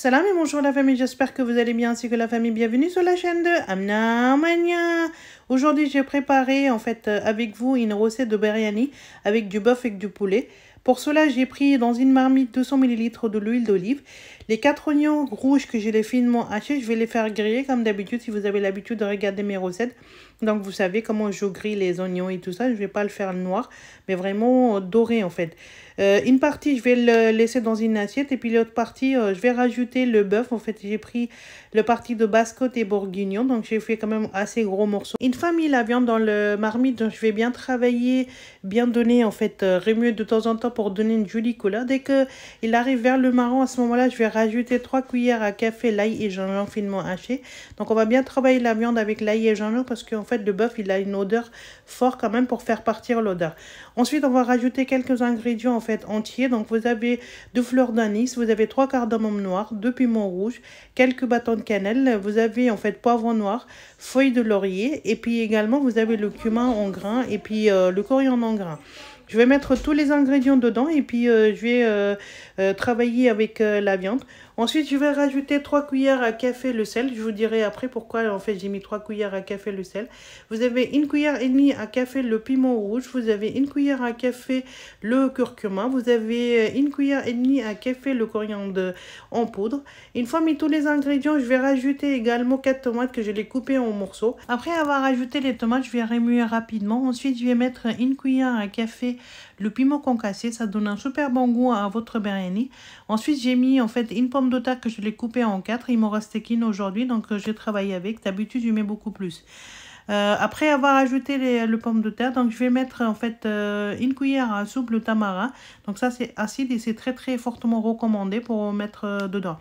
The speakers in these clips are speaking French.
Salam et bonjour la famille, j'espère que vous allez bien ainsi que la famille. Bienvenue sur la chaîne de Amna Mania. Aujourd'hui j'ai préparé avec vous une recette de biryani avec du bœuf et du poulet. Pour cela j'ai pris dans une marmite 200 ml de l'huile d'olive. Les 4 oignons rouges que j'ai les finement hachés, je vais les faire griller comme d'habitude si vous avez l'habitude de regarder mes recettes. Donc vous savez comment je grille les oignons et tout ça. Je ne vais pas le faire noir mais vraiment doré en fait. Une partie je vais le laisser dans une assiette et puis l'autre partie je vais rajouter le bœuf. En fait j'ai pris le parti de basse-côte et bourguignon, donc j'ai fait quand même assez gros morceaux. Une fois mis la viande dans le marmite, donc je vais bien travailler, bien donner remuer de temps en temps pour donner une jolie couleur. Dès que il arrive vers le marron, à ce moment là je vais rajouter 3 cuillères à café l'ail et gingembre finement haché. Donc on va bien travailler la viande avec l'ail et gingembre parce qu'en fait le bœuf il a une odeur forte quand même pour faire partir l'odeur. Ensuite on va rajouter quelques ingrédients en fait entiers. Donc vous avez 2 fleurs d'anis, vous avez 3 cardamome noirs, 2 piments rouges, quelques bâtons de cannelle, vous avez en fait poivron noir, feuilles de laurier et puis également vous avez le cumin en grains et puis le coriandre en grains. Je vais mettre tous les ingrédients dedans et puis je vais travailler avec la viande. Ensuite, je vais rajouter 3 cuillères à café le sel. Je vous dirai après pourquoi en fait j'ai mis 3 cuillères à café le sel. Vous avez 1 cuillère et demie à café le piment rouge. Vous avez 1 cuillère à café le curcuma. Vous avez 1 cuillère et demie à café le coriandre en poudre. Une fois mis tous les ingrédients, je vais rajouter également 4 tomates que je les coupées en morceaux. Après avoir ajouté les tomates, je vais remuer rapidement. Ensuite, je vais mettre 1 cuillère à café le piment concassé, ça donne un super bon goût à votre biryani. Ensuite, j'ai mis en fait une pomme de terre que je l'ai coupée en 4. Il m'en restait qu'une aujourd'hui, donc j'ai travaillé avec. D'habitude, je mets beaucoup plus. Après avoir ajouté le pomme de terre, donc je vais mettre en fait 1 cuillère à soupe le tamarin. Donc ça c'est acide et c'est très fortement recommandé pour mettre dedans.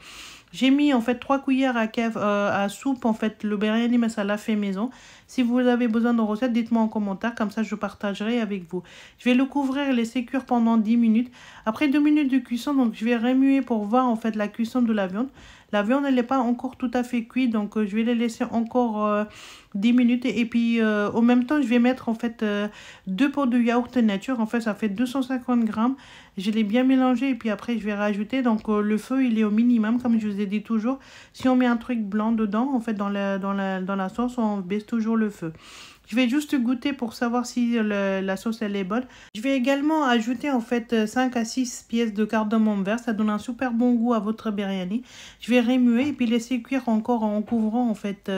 J'ai mis en fait 3 cuillères à soupe en fait le biryani masala fait maison. Si vous avez besoin de recettes, dites-moi en commentaire, comme ça je partagerai avec vous. Je vais le couvrir et laisser cuire pendant 10 minutes. Après 2 minutes de cuisson, donc je vais remuer pour voir en fait la cuisson de la viande. La viande elle n'est pas encore tout à fait cuite, donc je vais les laisser encore 10 minutes et puis en même temps je vais mettre en fait 2 pots de yaourt nature. En fait ça fait 250 grammes. Je l'ai bien mélangé et puis après je vais rajouter, donc le feu il est au minimum comme je vous ai dit toujours. Si on met un truc blanc dedans en fait dans la sauce, on baisse toujours le feu. Je vais juste goûter pour savoir si la sauce elle est bonne. Je vais également ajouter en fait 5 à 6 pièces de cardamome vert. Ça donne un super bon goût à votre biryani. Je vais remuer et puis laisser cuire encore en couvrant en fait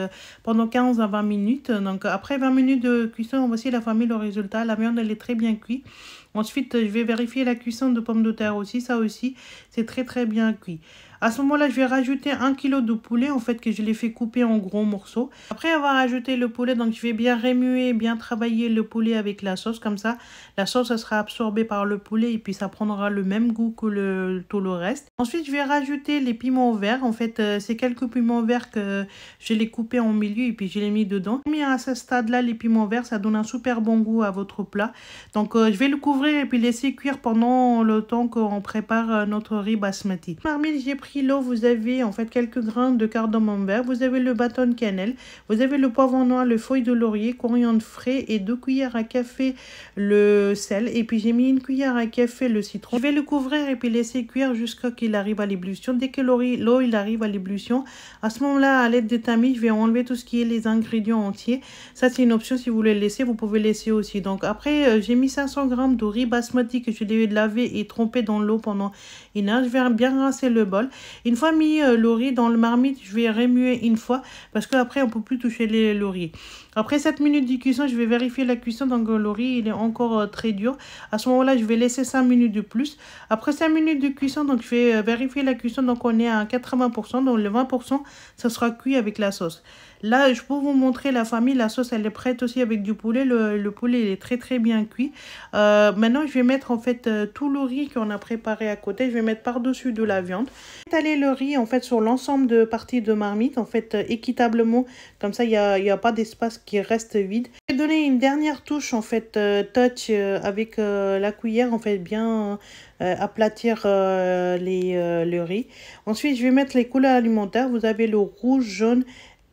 pendant 15 à 20 minutes. Donc après 20 minutes de cuisson, voici la famille le résultat. La viande elle est très bien cuite. Ensuite, je vais vérifier la cuisson de pommes de terre aussi. Ça aussi, c'est très bien cuit. À ce moment-là, je vais rajouter 1 kg de poulet, en fait, que je l'ai fait couper en gros morceaux. Après avoir ajouté le poulet, donc je vais bien remuer, bien travailler le poulet avec la sauce. Comme ça, la sauce elle sera absorbée par le poulet et puis ça prendra le même goût que tout le reste. Ensuite, je vais rajouter les piments verts. En fait, c'est quelques piments verts que je les coupés en milieu et puis je les mis dedans. Mais à ce stade-là, les piments verts, ça donne un super bon goût à votre plat. Donc, je vais le couvrir et puis laisser cuire pendant le temps qu'on prépare notre riz basmati. Marmite, j'ai pris l'eau, vous avez en fait quelques grains de cardamome vert, vous avez le bâton de cannelle, vous avez le poivron noir, le feuille de laurier, coriandre frais et 2 cuillères à café le sel et puis j'ai mis 1 cuillère à café le citron. Je vais le couvrir et puis laisser cuire jusqu'à qu'il arrive à l'ébullition. Dès que l'eau il arrive à l'ébullition, à ce moment-là à l'aide de tamis, je vais enlever tout ce qui est les ingrédients entiers. Ça c'est une option, si vous voulez le laisser, vous pouvez laisser aussi. Donc après j'ai mis 500 g de riz basmati que je l'ai lavé et trempé dans l'eau pendant 1 heure. Je vais bien rincer le bol. Une fois mis le riz dans le marmite, je vais remuer une fois parce qu'après on peut plus toucher le riz. Après 7 minutes de cuisson, je vais vérifier la cuisson. Donc le riz il est encore très dur. À ce moment-là, je vais laisser 5 minutes de plus. Après 5 minutes de cuisson, donc je vais vérifier la cuisson. Donc on est à 80%. Donc le 20%, ça sera cuit avec la sauce. Là, je peux vous montrer la famille. La sauce, elle est prête aussi avec du poulet. Le poulet, il est très bien cuit. Maintenant, je vais mettre en fait tout le riz qu'on a préparé à côté. Je vais mettre par-dessus de la viande. Étaler le riz en fait sur l'ensemble de parties de marmite, en fait équitablement. Comme ça, il y a pas d'espace qui reste vide. Je vais donner une dernière touche en fait touch avec la cuillère en fait bien aplatir le riz. Ensuite, je vais mettre les couleurs alimentaires. Vous avez le rouge, jaune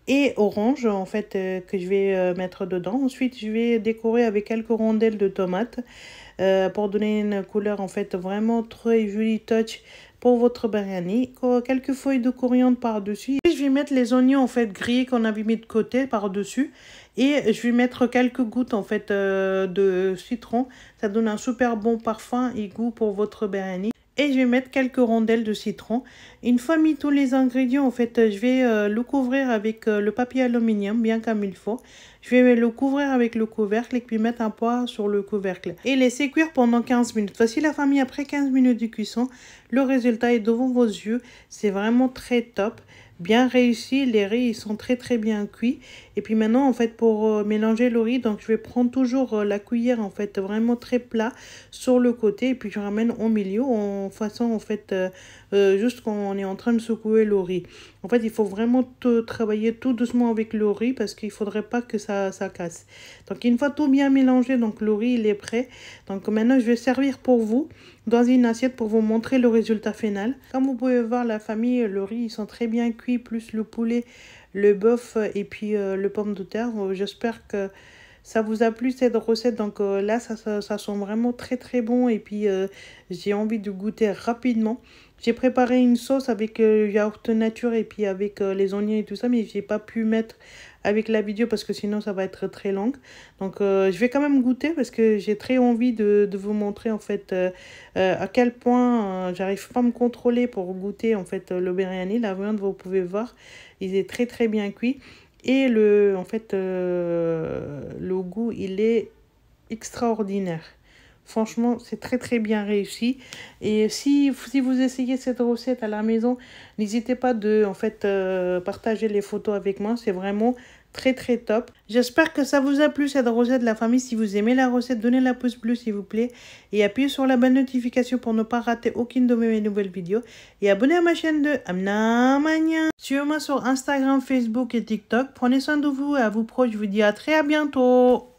et orange en fait que je vais mettre dedans. Ensuite je vais décorer avec quelques rondelles de tomates pour donner une couleur en fait vraiment très jolie touch pour votre biryani. Quelques feuilles de coriandre par-dessus. Je vais mettre les oignons en fait grillés qu'on avait mis de côté par-dessus. Et je vais mettre quelques gouttes en fait de citron. Ça donne un super bon parfum et goût pour votre biryani. Et je vais mettre quelques rondelles de citron. Une fois mis tous les ingrédients, en fait, je vais le couvrir avec le papier aluminium, bien comme il faut. Je vais le couvrir avec le couvercle et puis mettre un poids sur le couvercle. Et laisser cuire pendant 15 minutes. Voici la famille après 15 minutes de cuisson. Le résultat est devant vos yeux. C'est vraiment très top. Bien réussi, les riz ils sont très bien cuits. Et puis maintenant en fait pour mélanger le riz, donc je vais prendre toujours la cuillère en fait vraiment très plat sur le côté et puis je ramène au milieu en façon en fait juste quand on est en train de secouer le riz. En fait il faut vraiment travailler tout doucement avec le riz parce qu'il faudrait pas que ça casse. Donc une fois tout bien mélangé, donc le riz il est prêt. Donc maintenant je vais servir pour vous dans une assiette pour vous montrer le résultat final. Comme vous pouvez voir la famille, le riz ils sont très bien cuits, plus le poulet, le bœuf et puis le pomme de terre. J'espère que ça vous a plu cette recette. Donc là ça sent vraiment très bon et puis j'ai envie de goûter rapidement. J'ai préparé une sauce avec yaourt nature et puis avec les oignons et tout ça, mais j'ai pas pu mettre avec la vidéo parce que sinon ça va être très long. Donc je vais quand même goûter parce que j'ai très envie de vous montrer en fait à quel point j'arrive pas à me contrôler pour goûter en fait le biryani. La viande vous pouvez voir, il est très bien cuit et le goût il est extraordinaire. Franchement, c'est très bien réussi. Et si vous essayez cette recette à la maison, n'hésitez pas de partager les photos avec moi. C'est vraiment très top. J'espère que ça vous a plu cette recette de la famille. Si vous aimez la recette, donnez la pouce bleu s'il vous plaît. Et appuyez sur la bonne notification pour ne pas rater aucune de mes nouvelles vidéos. Et abonnez à ma chaîne de Amna Mania. Suivez-moi sur Instagram, Facebook et TikTok. Prenez soin de vous et à vous proches. Je vous dis à très bientôt.